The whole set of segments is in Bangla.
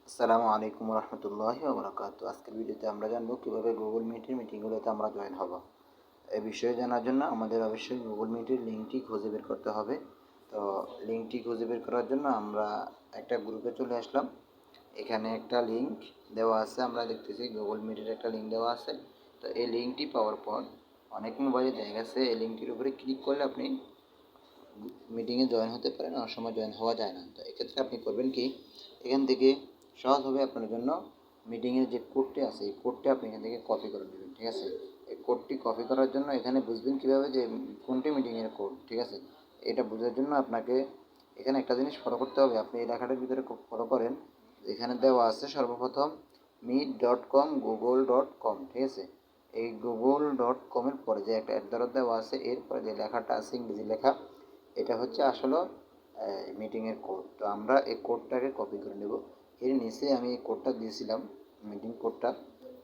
আসসালামু আলাইকুম রহমতুল্লাহি ওয়া বারাকাতুহু। আজকের ভিডিওতে আমরা জানবো কীভাবে গুগল মিটের মিটিংগুলোতে আমরা জয়েন হব। এই বিষয়ে জানার জন্য আমাদের অবশ্যই গুগল মিটের লিঙ্কটি খুঁজে বের করতে হবে। তো লিঙ্কটি খুঁজে বের করার জন্য আমরা একটা গ্রুপে চলে আসলাম। এখানে একটা লিঙ্ক দেওয়া আছে, আমরা দেখতেছি গুগল মিটের একটা লিঙ্ক দেওয়া আছে। তো এই লিঙ্কটি পাওয়ার পর অনেক মোবাইলে দেখা গেছে এই লিঙ্কটির উপরে ক্লিক করলে আপনি মিটিংয়ে জয়েন হতে পারেন, অনেক সময় জয়েন হওয়া যায় না। তো এক্ষেত্রে আপনি করবেন কি, এখান থেকে সহজ হবে আপনার জন্য মিটিংয়ের যে কোডটি আছে এই কোডটি আপনি এখান থেকে কপি করে নেবেন। ঠিক আছে, এই কোডটি কপি করার জন্য এখানে বুঝবেন কীভাবে যে কোনটি মিটিংয়ের কোড। ঠিক আছে, এটা বোঝার জন্য আপনাকে এখানে একটা জিনিস ফলো করতে হবে। আপনি এই লেখাটার ভিতরে ফলো করেন, এখানে দেওয়া আছে সর্বপ্রথম meet.com google.com। ঠিক আছে, এই google.com-এর পরে যে একটা অ্যাট দেওয়া আছে, এরপরে যে লেখাটা আছে ইংরেজি লেখা, এটা হচ্ছে আসলে মিটিংয়ের কোড। তো আমরা এই কোডটাকে কপি করে নেব। এর নিচে আমি এই কোডটা দিয়েছিলাম, মিটিং কোডটা।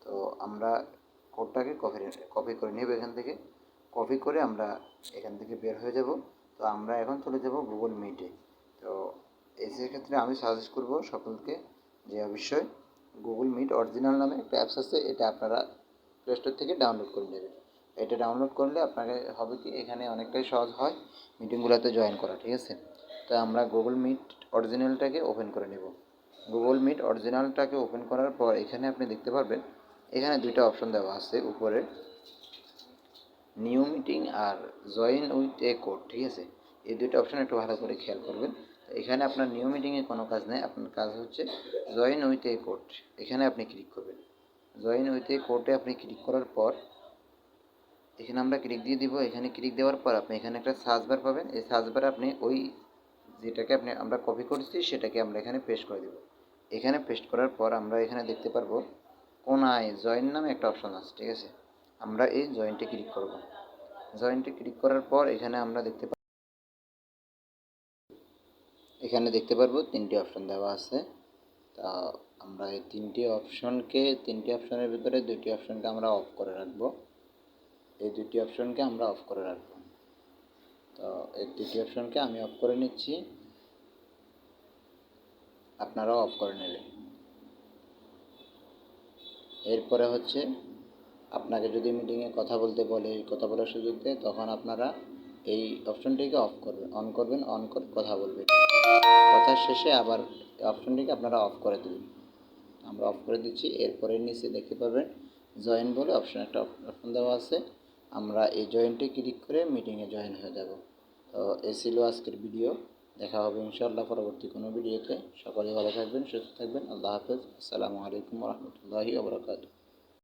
তো আমরা কোডটাকে কপি করে নেব এখান থেকে। কপি করে আমরা এখান থেকে বের হয়ে যাব। তো আমরা এখন চলে যাব গুগল মিটে। তো এই ক্ষেত্রে আমি সাজেস্ট করব সকলকে যে অবশ্যই গুগল মিট অরিজিনাল নামে একটা অ্যাপস আছে, এটা আপনারা প্লে স্টোর থেকে ডাউনলোড করে নেবেন। এটা ডাউনলোড করলে আপনাকে হবে কি, এখানে অনেকটাই সহজ হয় মিটিংগুলোতে জয়েন করা। ঠিক আছে, তো আমরা গুগল মিট অরিজিনালটাকে ওপেন করে নেব। গুগল মিট অরিজিনালটাকে ওপেন করার পর এখানে আপনি দেখতে পারবেন এখানে দুইটা অপশন দেওয়া আছে উপরে, নিউ মিটিং আর জয়েন উইথ এ কোড। ঠিক আছে, এই দুইটা অপশন একটু ভালো করে খেয়াল করবেন। এখানে আপনার নিউ মিটিংয়ে কোনো কাজ নেই, আপনার কাজ হচ্ছে জয়েন উইথ এ কোড। এখানে আপনি ক্লিক করবেন। জয়েন উইথ এ কোডে আপনি ক্লিক করার পর এখানে আমরা ক্লিক দিয়ে দিব। এখানে ক্লিক দেওয়ার পর আপনি এখানে একটা সার্চ বার পাবেন। এই সার্চ বারে আপনি ওই যেটাকে আমরা কপি করেছি সেটাকে আমরা এখানে পেস্ট করে দেব। এখানে পেস্ট করার পর আমরা এখানে দেখতে পারবো কোনায় জয়েন নামে একটা অপশন আছে। ঠিক আছে, আমরা এই জয়েন্টে ক্লিক করব। জয়েন্টে ক্লিক করার পর এখানে আমরা দেখতে পারবো তিনটি অপশন দেওয়া আছে। তা আমরা এই তিনটি অপশনের ভিতরে দুটি অপশনকে আমরা অফ করে রাখবো। এই দুটি অপশনকে আমরা অফ করে রাখবো। তো এই দুটি অপশনকে আমি অফ করে নিচ্ছি, আপনারাও অফ করে নেবেন। এরপরে হচ্ছে আপনাকে যদি মিটিংয়ে কথা বলতে বলে, কথা বলার সুযোগ দেয়, তখন আপনারা এই অপশনটিকে অন করবেন, অন করে কথা বলবেন। কথার শেষে আবার অপশনটিকে আপনারা অফ করে দেবেন। আমরা অফ করে দিচ্ছি। এরপরে নিচে দেখতে পাবেন জয়েন বলে একটা অপশন দেওয়া আছে। আমরা এই জয়েন্টে ক্লিক করে মিটিংয়ে জয়েন হয়ে যাব। তো এই ছিল আজকের ভিডিও। দেখা হবে ইনশাআল্লাহ পরবর্তী কোনো ভিডিওতে। সকলে ভালো থাকবেন, সুস্থ থাকবেন। আল্লাহ হাফেজ। আসসালামু আলাইকুম রহমতুল্লাহি ওয়া বারাকাতুহু।